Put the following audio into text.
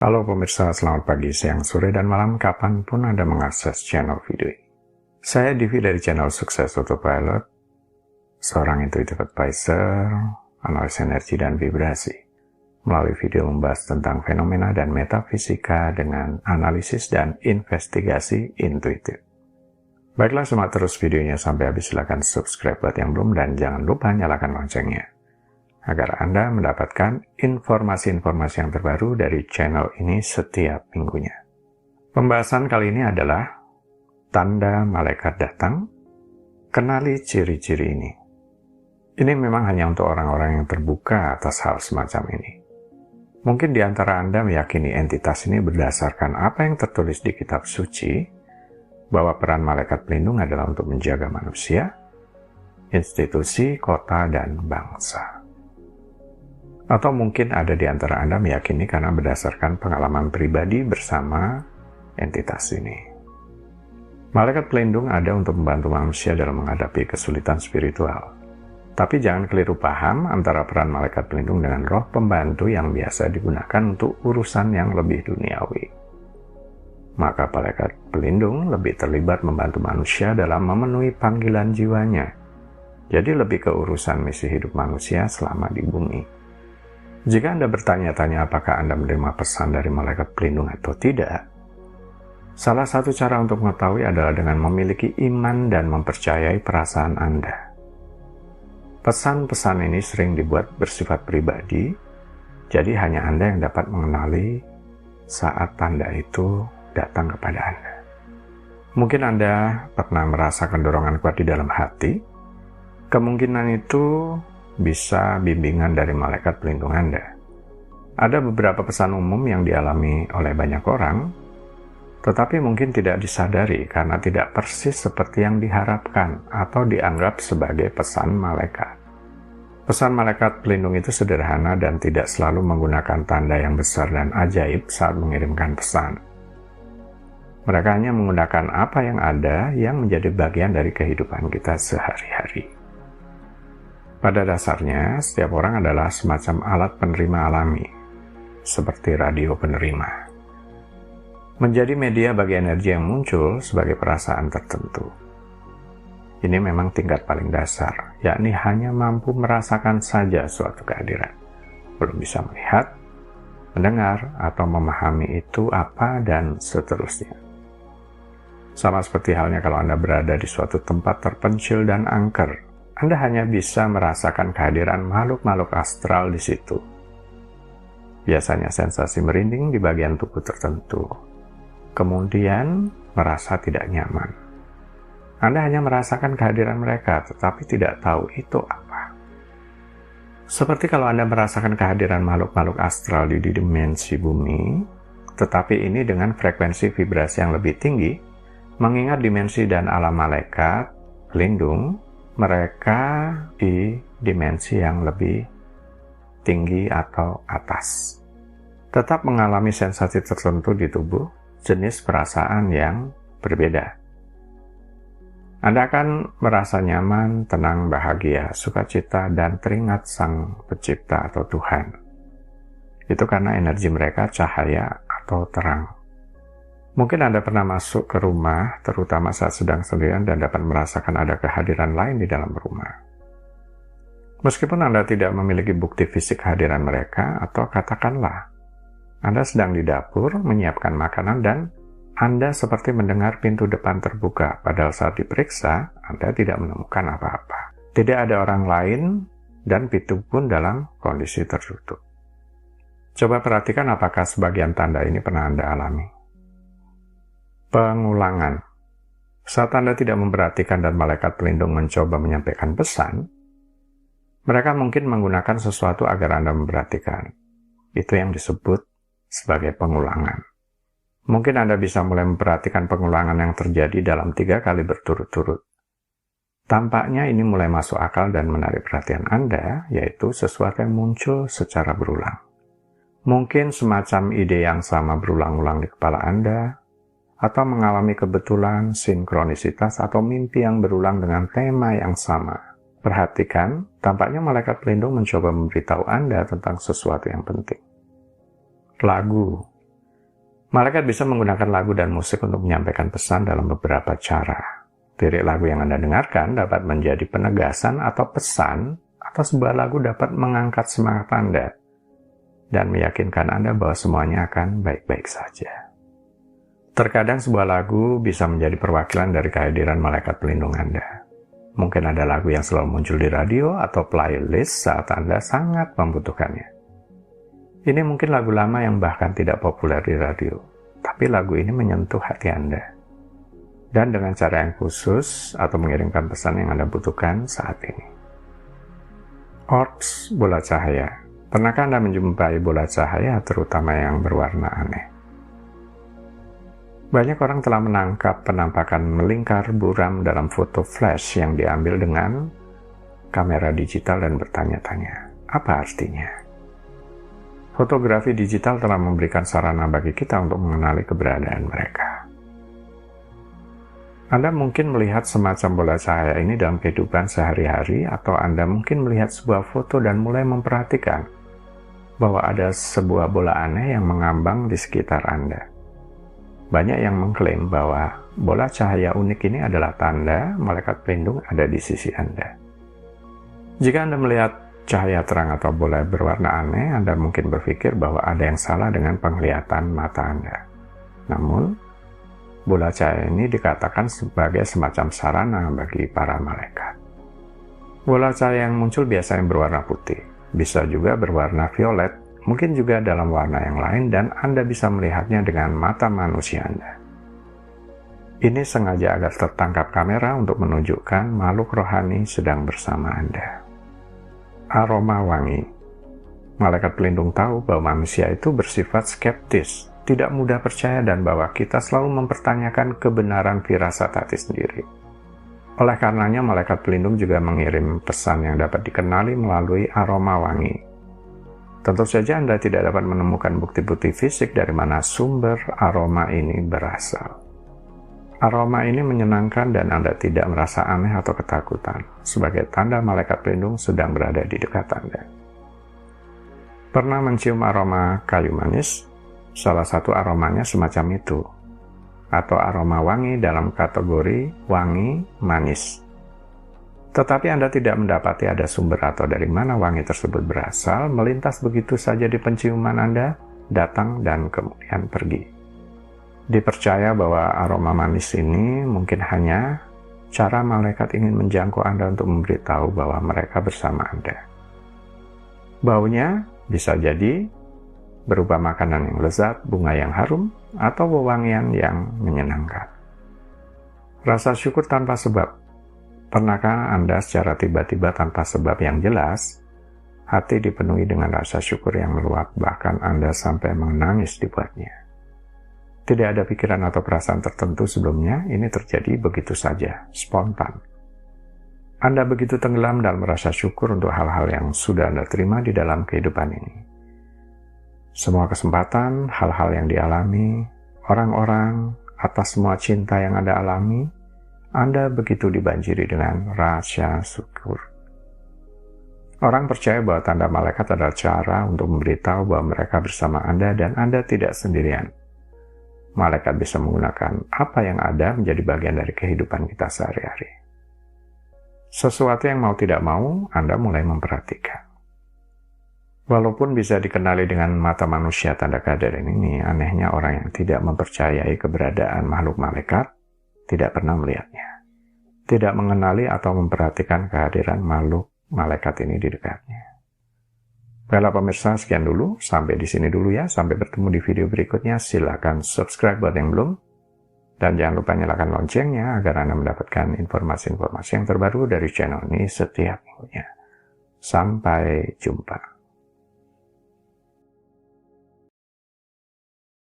Halo pemirsa, selamat pagi, siang, sore, dan malam kapanpun Anda mengakses channel video ini. Saya Divi dari channel Sukses Autopilot, seorang intuitive advisor, analis energi dan vibrasi. Melalui video membahas tentang fenomena dan metafisika dengan analisis dan investigasi intuitif. Baiklah, simak terus videonya sampai habis. Silakan subscribe buat yang belum dan jangan lupa nyalakan loncengnya, agar Anda mendapatkan informasi-informasi yang terbaru dari channel ini setiap minggunya. Pembahasan kali ini adalah tanda malaikat datang. Kenali ciri-ciri ini. Ini memang hanya untuk orang-orang yang terbuka atas hal semacam ini. Mungkin di antara Anda meyakini entitas ini berdasarkan apa yang tertulis di kitab suci, bahwa peran malaikat pelindung adalah untuk menjaga manusia, institusi, kota, dan bangsa. Atau mungkin ada di antara Anda meyakini karena berdasarkan pengalaman pribadi bersama entitas ini. Malaikat pelindung ada untuk membantu manusia dalam menghadapi kesulitan spiritual. Tapi jangan keliru paham antara peran malaikat pelindung dengan roh pembantu yang biasa digunakan untuk urusan yang lebih duniawi. Maka malaikat pelindung lebih terlibat membantu manusia dalam memenuhi panggilan jiwanya. Jadi lebih ke urusan misi hidup manusia selama di bumi. Jika Anda bertanya-tanya apakah Anda menerima pesan dari malaikat pelindung atau tidak, salah satu cara untuk mengetahui adalah dengan memiliki iman dan mempercayai perasaan Anda. Pesan-pesan ini sering dibuat bersifat pribadi, jadi hanya Anda yang dapat mengenali saat tanda itu datang kepada Anda. Mungkin Anda pernah merasakan dorongan kuat di dalam hati. Kemungkinan itu bisa bimbingan dari malaikat pelindung Anda. Ada beberapa pesan umum yang dialami oleh banyak orang, tetapi mungkin tidak disadari karena tidak persis seperti yang diharapkan atau dianggap sebagai pesan malaikat. Pesan malaikat pelindung itu sederhana dan tidak selalu menggunakan tanda yang besar dan ajaib saat mengirimkan pesan. Mereka hanya menggunakan apa yang ada yang menjadi bagian dari kehidupan kita sehari-hari. Pada dasarnya, setiap orang adalah semacam alat penerima alami, seperti radio penerima. Menjadi media bagi energi yang muncul sebagai perasaan tertentu. Ini memang tingkat paling dasar, yakni hanya mampu merasakan saja suatu kehadiran. Belum bisa melihat, mendengar, atau memahami itu apa, dan seterusnya. Sama seperti halnya kalau Anda berada di suatu tempat terpencil dan angker, Anda hanya bisa merasakan kehadiran makhluk-makhluk astral di situ. Biasanya sensasi merinding di bagian tubuh tertentu. Kemudian merasa tidak nyaman. Anda hanya merasakan kehadiran mereka, tetapi tidak tahu itu apa. Seperti kalau Anda merasakan kehadiran makhluk-makhluk astral di dimensi bumi, tetapi ini dengan frekuensi vibrasi yang lebih tinggi, mengingat dimensi dan alam malaikat pelindung, mereka di dimensi yang lebih tinggi atau atas. Tetap mengalami sensasi tertentu di tubuh, jenis perasaan yang berbeda. Anda akan merasa nyaman, tenang, bahagia, sukacita, dan teringat Sang Pencipta atau Tuhan. Itu karena energi mereka cahaya atau terang. Mungkin Anda pernah masuk ke rumah, terutama saat sedang sendirian dan dapat merasakan ada kehadiran lain di dalam rumah. Meskipun Anda tidak memiliki bukti fisik kehadiran mereka, atau katakanlah, Anda sedang di dapur menyiapkan makanan dan Anda seperti mendengar pintu depan terbuka, padahal saat diperiksa, Anda tidak menemukan apa-apa. Tidak ada orang lain dan pintu pun dalam kondisi tertutup. Coba perhatikan apakah sebagian tanda ini pernah Anda alami. Pengulangan. Saat Anda tidak memperhatikan dan malaikat pelindung mencoba menyampaikan pesan, mereka mungkin menggunakan sesuatu agar Anda memperhatikan. Itu yang disebut sebagai pengulangan. Mungkin Anda bisa mulai memperhatikan pengulangan yang terjadi dalam 3 kali berturut-turut. Tampaknya ini mulai masuk akal dan menarik perhatian Anda, yaitu sesuatu yang muncul secara berulang. Mungkin semacam ide yang sama berulang-ulang di kepala Anda, atau mengalami kebetulan, sinkronisitas, atau mimpi yang berulang dengan tema yang sama. Perhatikan, tampaknya malaikat pelindung mencoba memberitahu Anda tentang sesuatu yang penting. Lagu, Malaikat bisa menggunakan lagu dan musik untuk menyampaikan pesan dalam beberapa cara. Lirik lagu yang Anda dengarkan dapat menjadi penegasan atau pesan, atau sebuah lagu dapat mengangkat semangat Anda dan meyakinkan Anda bahwa semuanya akan baik-baik saja. Terkadang sebuah lagu bisa menjadi perwakilan dari kehadiran malaikat pelindung Anda. Mungkin ada lagu yang selalu muncul di radio atau playlist saat Anda sangat membutuhkannya. Ini mungkin lagu lama yang bahkan tidak populer di radio, tapi lagu ini menyentuh hati Anda. Dan dengan cara yang khusus atau mengirimkan pesan yang Anda butuhkan saat ini. Orbs, bola cahaya. Pernahkah Anda menjumpai bola cahaya terutama yang berwarna aneh? Banyak orang telah menangkap penampakan melingkar buram dalam foto flash yang diambil dengan kamera digital dan bertanya-tanya, apa artinya? Fotografi digital telah memberikan sarana bagi kita untuk mengenali keberadaan mereka. Anda mungkin melihat semacam bola cahaya ini dalam kehidupan sehari-hari, atau Anda mungkin melihat sebuah foto dan mulai memperhatikan bahwa ada sebuah bola aneh yang mengambang di sekitar Anda. Banyak yang mengklaim bahwa bola cahaya unik ini adalah tanda malaikat pelindung ada di sisi Anda. Jika Anda melihat cahaya terang atau bola berwarna aneh, Anda mungkin berpikir bahwa ada yang salah dengan penglihatan mata Anda. Namun, bola cahaya ini dikatakan sebagai semacam sarana bagi para malaikat. Bola cahaya yang muncul biasanya berwarna putih, bisa juga berwarna violet, mungkin juga dalam warna yang lain, dan Anda bisa melihatnya dengan mata manusia Anda. Ini sengaja agar tertangkap kamera untuk menunjukkan makhluk rohani sedang bersama Anda. Aroma wangi. Malaikat pelindung tahu bahwa manusia itu bersifat skeptis, tidak mudah percaya, dan bahwa kita selalu mempertanyakan kebenaran firasat hati sendiri. Oleh karenanya, malaikat pelindung juga mengirim pesan yang dapat dikenali melalui aroma wangi. Tentu saja Anda tidak dapat menemukan bukti-bukti fisik dari mana sumber aroma ini berasal. Aroma ini menyenangkan dan Anda tidak merasa aneh atau ketakutan, sebagai tanda malaikat pelindung sedang berada di dekat Anda. Pernah mencium aroma kayu manis? Salah satu aromanya semacam itu, atau aroma wangi dalam kategori wangi manis. Tetapi Anda tidak mendapati ada sumber atau dari mana wangi tersebut berasal, melintas begitu saja di penciuman Anda, datang dan kemudian pergi. Dipercaya bahwa aroma manis ini mungkin hanya cara malaikat ingin menjangkau Anda untuk memberitahu bahwa mereka bersama Anda. Baunya bisa jadi berupa makanan yang lezat, bunga yang harum, atau wewangian yang menyenangkan. Rasa syukur tanpa sebab. Pernahkah Anda secara tiba-tiba tanpa sebab yang jelas, hati dipenuhi dengan rasa syukur yang meluap, bahkan Anda sampai menangis dibuatnya? Tidak ada pikiran atau perasaan tertentu sebelumnya, ini terjadi begitu saja, spontan. Anda begitu tenggelam dalam rasa syukur untuk hal-hal yang sudah Anda terima di dalam kehidupan ini. Semua kesempatan, hal-hal yang dialami, orang-orang, atas semua cinta yang Anda alami, Anda begitu dibanjiri dengan rasa syukur. Orang percaya bahwa tanda malaikat adalah cara untuk memberitahu bahwa mereka bersama Anda dan Anda tidak sendirian. Malaikat bisa menggunakan apa yang ada menjadi bagian dari kehidupan kita sehari-hari. Sesuatu yang mau tidak mau, Anda mulai memperhatikan. Walaupun bisa dikenali dengan mata manusia tanda kehadiran ini, anehnya orang yang tidak mempercayai keberadaan makhluk malaikat tidak pernah melihatnya, tidak mengenali atau memperhatikan kehadiran makhluk malaikat ini di dekatnya. Baiklah pemirsa, sekian dulu. Sampai di sini dulu ya. Sampai bertemu di video berikutnya. Silakan subscribe buat yang belum. Dan jangan lupa nyalakan loncengnya agar Anda mendapatkan informasi-informasi yang terbaru dari channel ini setiap minggunya. Sampai jumpa.